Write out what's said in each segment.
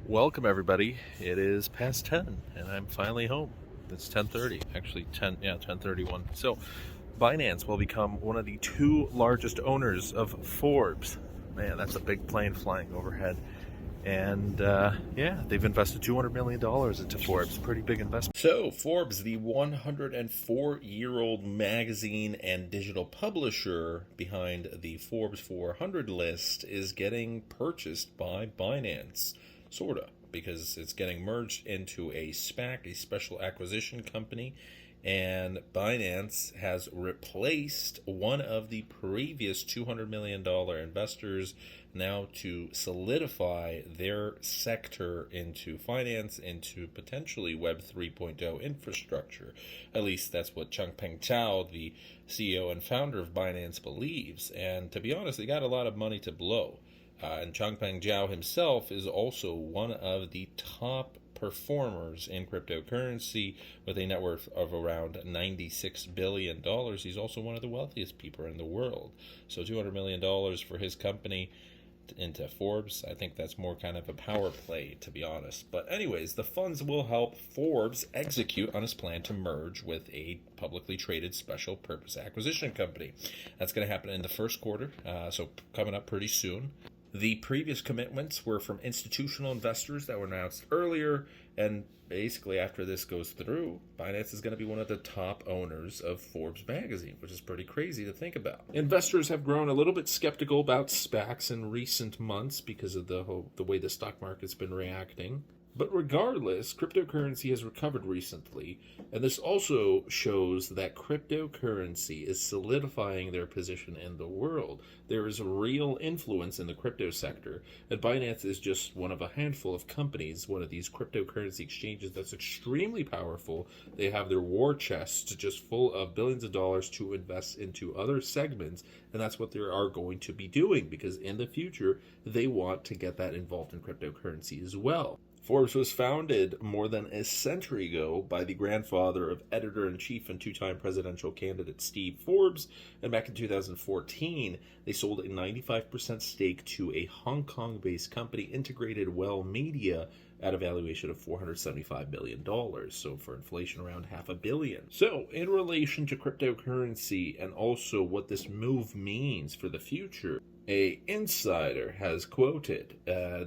Welcome everybody. It is past 10 and I'm finally home. It's 10:30, actually 10:31. So, Binance will become one of the two largest owners of Forbes. Man, that's a big plane flying overhead. And they've invested $200 million into Forbes. Pretty big investment. So, Forbes, the 104-year-old magazine and digital publisher behind the Forbes 400 list, is getting purchased by Binance. Sorta, because it's getting merged into a SPAC, a special acquisition company, and Binance has replaced one of the previous $200 million investors now to solidify their sector into finance, into potentially Web 3.0 infrastructure. At least that's what Changpeng Zhao, the CEO and founder of Binance, believes. And to be honest, they got a lot of money to blow. And Changpeng Zhao himself is also one of the top performers in cryptocurrency with a net worth of around $96 billion. He's also one of the wealthiest people in the world. So $200 million for his company into Forbes, I think that's more kind of a power play, to be honest. But anyways, the funds will help Forbes execute on his plan to merge with a publicly traded special purpose acquisition company. That's going to happen in the first quarter, so coming up pretty soon. The previous commitments were from institutional investors that were announced earlier, and basically after this goes through, Binance is going to be one of the top owners of Forbes magazine, which is pretty crazy to think about. Investors have grown a little bit skeptical about SPACs in recent months because of the way the stock market's been reacting. But regardless, cryptocurrency has recovered recently, and this also shows that cryptocurrency is solidifying their position in the world. There is a real influence in the crypto sector, and Binance is just one of a handful of companies, one of these cryptocurrency exchanges that's extremely powerful. They have their war chests just full of billions of dollars to invest into other segments, and that's what they are going to be doing, because in the future, they want to get that involved in cryptocurrency as well. Forbes was founded more than a century ago by the grandfather of editor-in-chief and two-time presidential candidate Steve Forbes, and back in 2014, they sold a 95% stake to a Hong Kong-based company, Integrated Well Media, at a valuation of $475 million. So for inflation, around $500 million. So in relation to cryptocurrency and also what this move means for the future, an insider has quoted,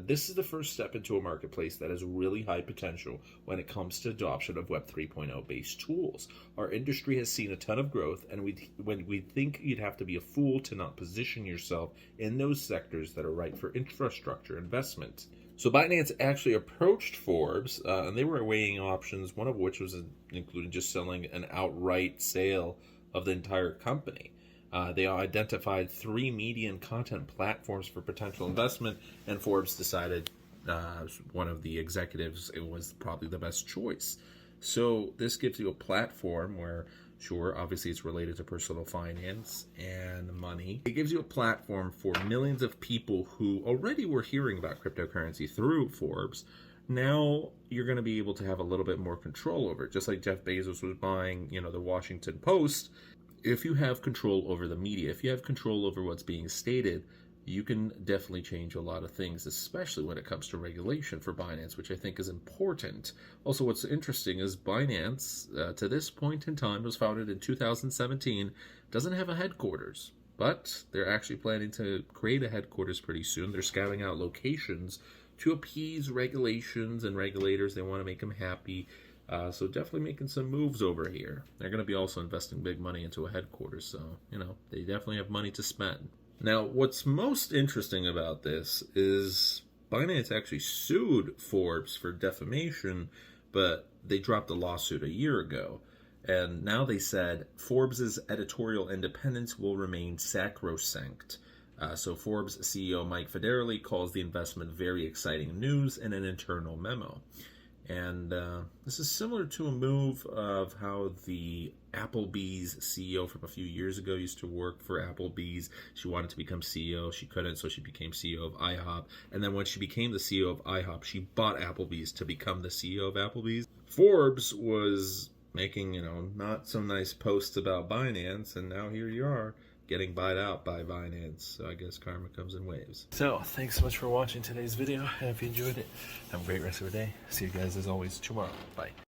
this is the first step into a marketplace that has really high potential when it comes to adoption of Web 3.0 based tools. Our industry has seen a ton of growth, and we think you'd have to be a fool to not position yourself in those sectors that are right for infrastructure investment. So Binance actually approached Forbes, and they were weighing options, one of which was included just selling an outright sale of the entire company. They identified 3 media and content platforms for potential investment, and Forbes decided one of the executives, it was probably the best choice. So this gives you a platform where, sure, obviously it's related to personal finance and money. It gives you a platform for millions of people who already were hearing about cryptocurrency through Forbes. Now you're going to be able to have a little bit more control over it, just like Jeff Bezos was buying, the Washington Post. If you have control over the media, if you have control over what's being stated, you can definitely change a lot of things, especially when it comes to regulation for Binance, which I think is important. Also, what's interesting is Binance, to this point in time, was founded in 2017, doesn't have a headquarters, but they're actually planning to create a headquarters pretty soon. They're scouting out locations to appease regulations and regulators. They want to make them happy. So definitely making some moves over here. They're going to be also investing big money into a headquarters, so, they definitely have money to spend. Now, what's most interesting about this is Binance actually sued Forbes for defamation, but they dropped a lawsuit a year ago. And now they said Forbes' editorial independence will remain sacrosanct. So Forbes CEO Mike Federle calls the investment very exciting news in an internal memo. And this is similar to a move of how the Applebee's CEO from a few years ago used to work for Applebee's. She wanted to become CEO. She couldn't, so she became CEO of IHOP. And then when she became the CEO of IHOP, she bought Applebee's to become the CEO of Applebee's. Forbes was making, not so nice posts about Binance, and now here you are, getting bought out by Binance. So I guess karma comes in waves. So thanks so much for watching today's video. And if you enjoyed it, have a great rest of your day. See you guys as always tomorrow. Bye.